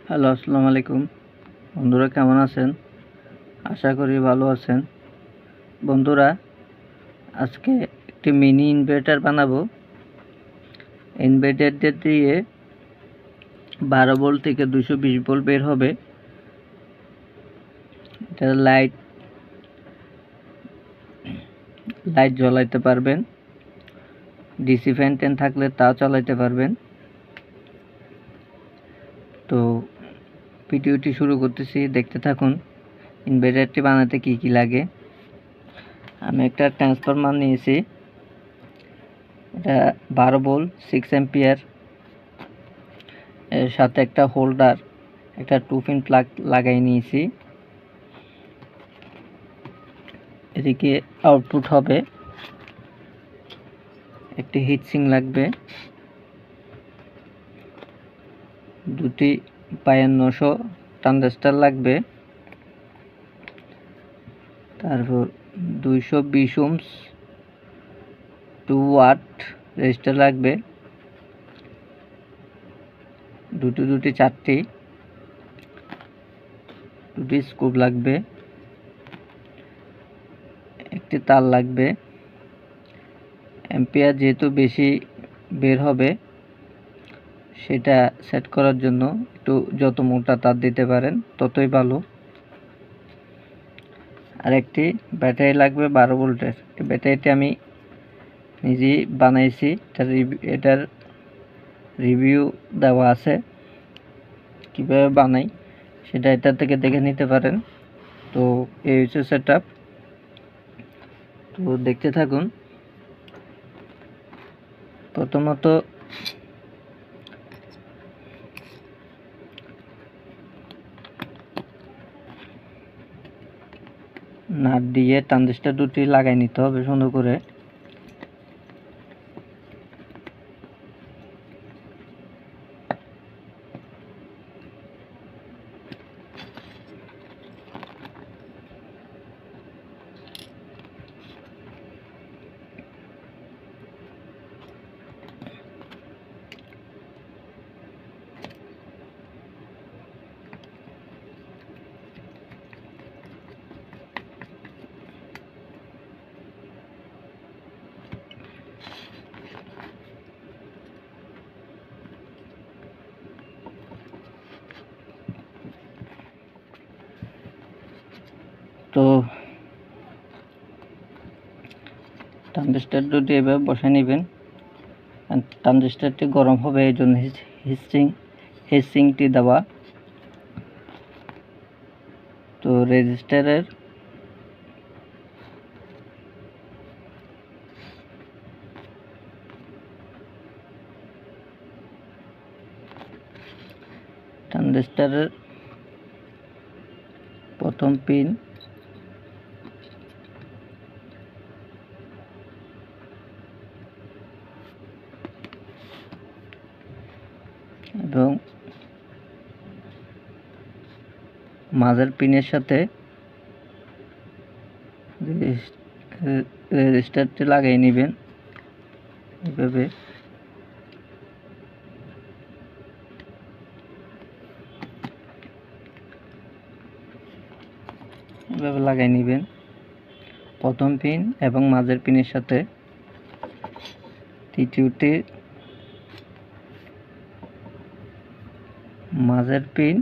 Hello, আসসালামু আলাইকুম। বন্ধুরা কেমন আছেন? আশা করি ভালো আছেন। বন্ধুরা, আজকে একটি মিনি ইনভার্টার বানাবো। ইনভার্টারটা দিয়ে 12 ভোল্ট থেকে 220 ভোল্ট বের হবে। এটা লাইট জ্বলাইতে পারবেন। ডিসি ফ্যান ট্যান থাকলে তাও চালাইতে পারবেন। তো ভিডিওটি শুরু করতেছি, দেখতে থাকুন। ইনভার্টারটি বানাতে কি কি লাগে। আমি একটা ট্রান্সফরমার নিয়েছি। এটা 12 ভোল্ট 6 অ্যাম্পিয়ার। এর সাথে একটা হোল্ডার, একটা 2 পিন প্লাগ লাগাই নিয়েছি। এদিকে আউটপুট হবে, একটি হিটসিং লাগবে, দুটি পায়ের 900 ট্রানজিস্টর লাগবে, তারপর 220 ওহমস 2 ওয়াট রেজিস্টার লাগবে, দুটি চারটি, দুটি স্ক্রু লাগবে, একটি তার লাগবে। অ্যাম্পিয়ার যেহেতু বেশি বের হবে, সেটা সেট করার জন্য একটু যত মোটা তার দিতে পারেন ততই ভালো। আর একটি ব্যাটারি লাগবে 12 ভোল্টের। এই ব্যাটারিটি আমি নিজেই বানাইছি। এটার রিভিউ দেওয়া আছে, কিভাবে বানাই সেটা এটা থেকে দেখে নিতে পারেন। তো এই হচ্ছে সেটআপ। তো দেখতে থাকুন। প্রথমত নাট দিয়ে ট্রানজিস্টর দুটি লাগাই নিতে হবে সুন্দর করে। তো ট্রানজিস্টর দুটি এভাবে বসে নেবেন। ট্রানজিস্টরটি গরম হবে, এই জন্য হিটসিংটি দেওয়া। তো রেজিস্টারের প্রথম পিন এবং মাঝের পিনের সাথে রেজিস্টারটি লাগিয়ে নেবেন। এভাবে লাগাই নেবেন প্রথম পিন এবং মাঝের পিনের সাথে। তৃতীয়টি মাঝের পিন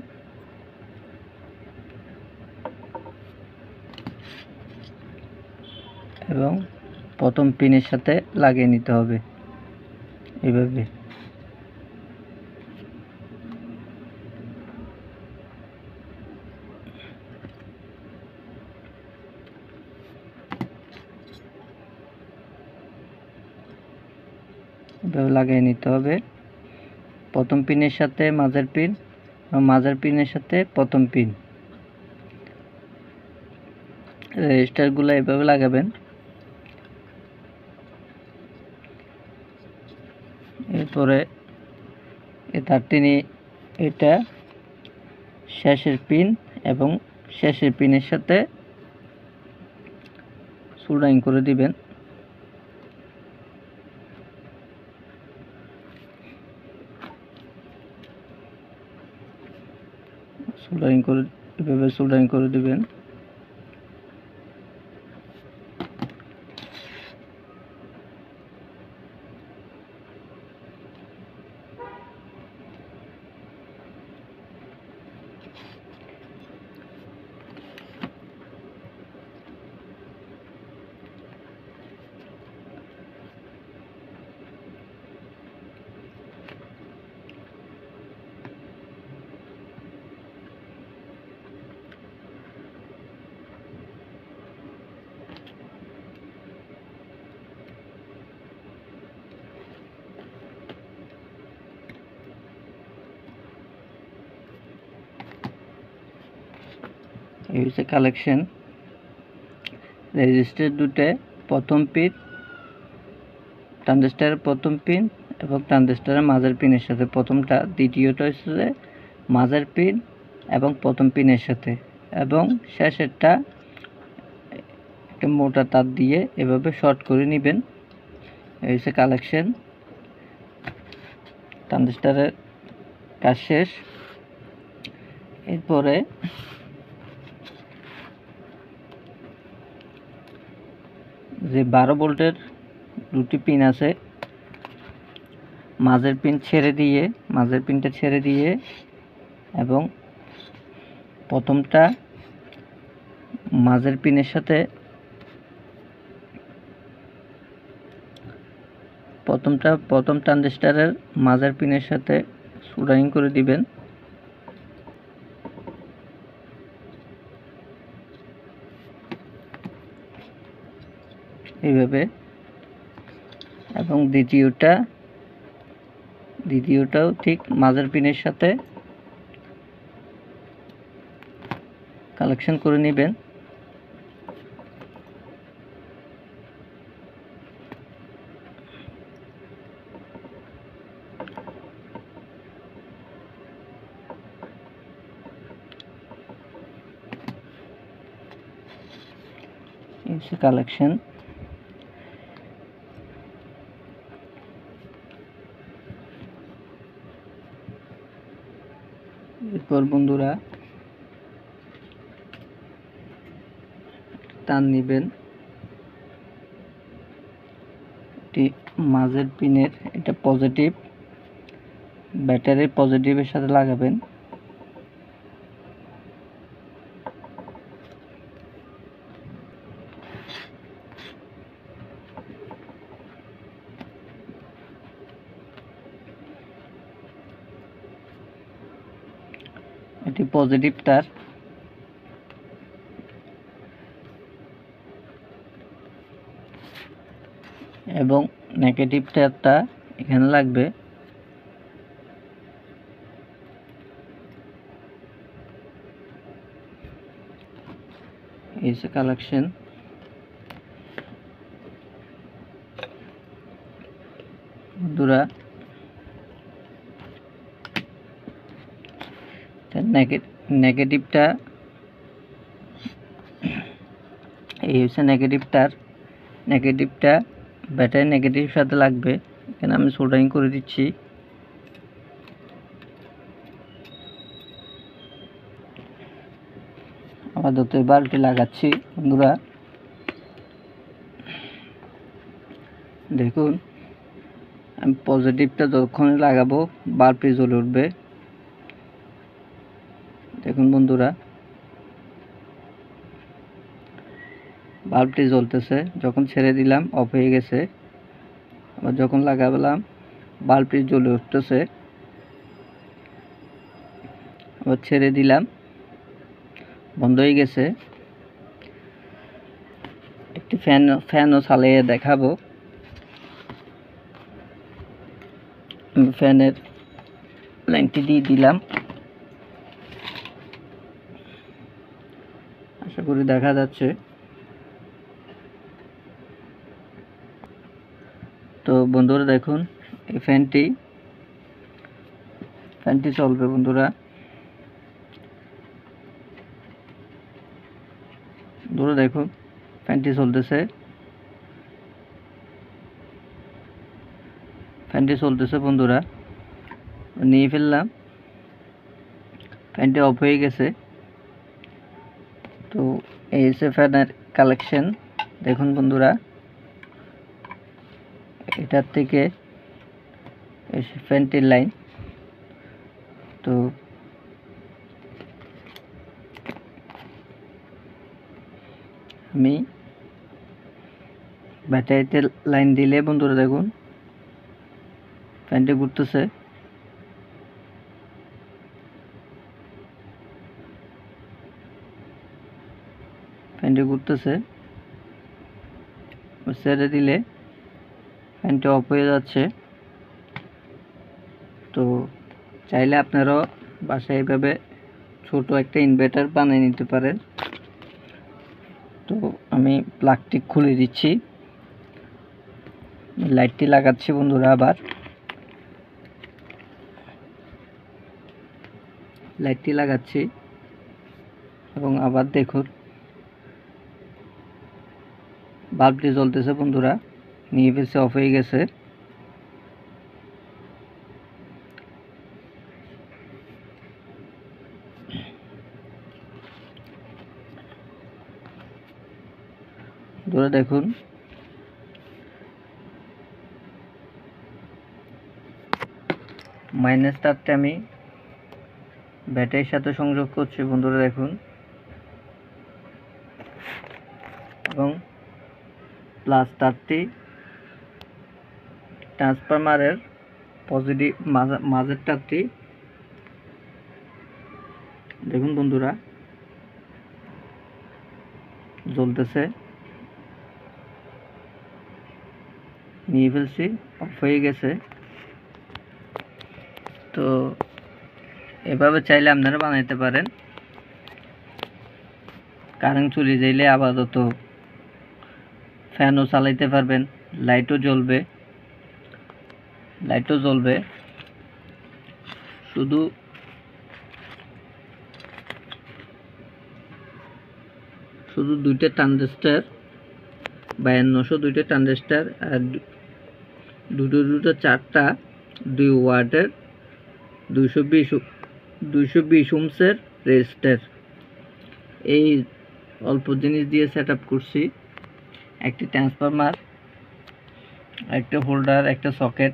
এবং প্রথম পিনের সাথে লাগিয়ে নিতে হবে। এভাবে লাগিয়ে নিতে হবে। প্রথম পিনের সাথে মাঝের পিন এবং মাঝের পিনের সাথে প্রথম পিন। রেজিস্টারগুলো এভাবে লাগাবেন। এরপরে এটা শেষের পিন এবং শেষের পিনের সাথে সোল্ডারিং করে দিবেন। সোল্ডারিং করে এভাবে সোল্ডারিং করে দিবেন। এই হচ্ছে কালেকশন। রেজিস্টার দুটো, প্রথম পিন ট্রানজিস্টরের প্রথম পিন এবং ট্রানজিস্টরের মাঝের পিনের সাথে প্রথমটা, দ্বিতীয়টা হচ্ছে মাঝের পিন এবং প্রথম পিনের সাথে, এবং শেষেরটা একটা মোটা তার দিয়ে এভাবে শর্ট করে নেবেন। এই হচ্ছে কালেকশন। ট্রানজিস্টরের কাজ শেষ। এরপরে যে 12 ভোল্টের দুটি পিন আছে, মাঝের পিনটা ছেড়ে দিয়ে এবং প্রথমটা মাঝের পিনের সাথে প্রথম ট্রানজিস্টরের মাঝের পিনের সাথে সোল্ডারিং করে দিবেন। এইভাবে। এবং দ্বিতীয়টাও ঠিক মাঝের পিনের সাথে কালেকশন করে নেবেন। কালেকশন। এরপর বন্ধুরা তার নেবেন, এটি মাঝের পিনের, এটা পজিটিভ, ব্যাটারির পজিটিভের সাথে লাগাবেন। এটি পজিটিভ তার। এবং নেগেটিভ তারটা এখানে লাগবে। এই কালেকশন। বন্ধুরা নেগেটিভটা, এই হচ্ছে নেগেটিভটা ব্যাটারি নেগেটিভের সাথে লাগবে। এখানে আমি সোল্ডারিং করে দিচ্ছি। আপাতত বাল্বটি লাগাচ্ছি। বন্ধুরা দেখুন, আমি পজিটিভটা যখনই লাগাবো বাল্বটি জ্বলে উঠবে। দেখুন বন্ধুরা, বাল্বটি জ্বলতেছে। যখন ছেড়ে দিলাম অফ হয়ে গেছে। আবার যখন লাগালাম বাল্বটি জ্বলে উঠতেছে। আবার ছেড়ে দিলাম, বন্ধ হয়ে গেছে। একটি ফ্যানও চালিয়ে দেখাবো। ফ্যানের লাইনটি দিয়ে দিলাম। আশা করি দেখা যাচ্ছে। তো বন্ধুরা দেখুন, এই ফ্যানটি চলবে। বন্ধুরা দেখুন, ফ্যানটি চলতেছে। বন্ধুরা নিয়ে ফেললাম। ফ্যানটি অফ হয়ে গেছে। তো এই হচ্ছে ফ্যানের কালেকশন। দেখুন বন্ধুরা, এটার থেকে ফ্যানটির লাইন। তো আমি ব্যাটারিতে লাইন দিলে বন্ধুরা দেখুন ফ্যানটি ঘুরতেছে। ফ্যানটি ঘুরতেছে, ছেড়ে দিলে ফ্যানটি অফ হয়ে যাচ্ছে। তো চাইলে আপনারাও বাসায় এইভাবে ছোট একটা ইনভার্টার বানিয়ে নিতে পারেন। তো আমি প্লাগটি খুলে দিচ্ছি, লাইটটি লাগাচ্ছি বন্ধুরা। আবার লাইটটি লাগাচ্ছি এবং আবার দেখুন বাল্বটি জ্বলতেছে বন্ধুরা, নিয়ে ফেলছে, অফ হয়ে গেছে। ধরে দেখুন মাইনাস তারটি আমি ব্যাটারির সাথে সংযোগ করছি বন্ধুরা দেখুন, এবং প্লাস তারটি ট্রান্সফরমারের পজিটিভ মাঝের তারটি দেখুন বন্ধুরা জ্বলতেছে, নিয়ে ফেলছি, অফ হয়ে গেছে। তো এভাবে চাইলে আপনারা বানাইতে পারেন। কারেন্ট চলে যাইলে আপাতত ফ্যানও চালাইতে পারবেন, লাইটও জ্বলবে। শুধু দুইটা ট্রানজিস্টর 5200 দুইটা ট্রানজিস্টর আর দুটো চারটা 2 ওয়াটের 220 ওহমসের রেজিস্টার। এই অল্প জিনিস দিয়ে সেট আপ করছি। একটি ট্রান্সফরমার, একটা হোল্ডার, একটা সকেট,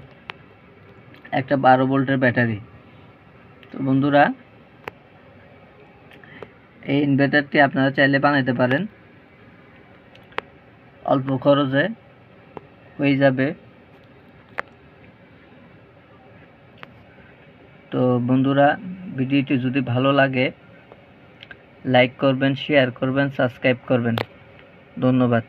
একটা 12 ভোল্টের ব্যাটারি। তো বন্ধুরা এই ইনভার্টারটি আপনারা চাইলে বানাইতে পারেন, অল্প খরচে হয়ে যাবে। তো বন্ধুরা ভিডিওটি যদি ভালো লাগে লাইক করবেন, শেয়ার করবেন, সাবস্ক্রাইব করবেন। ধন্যবাদ।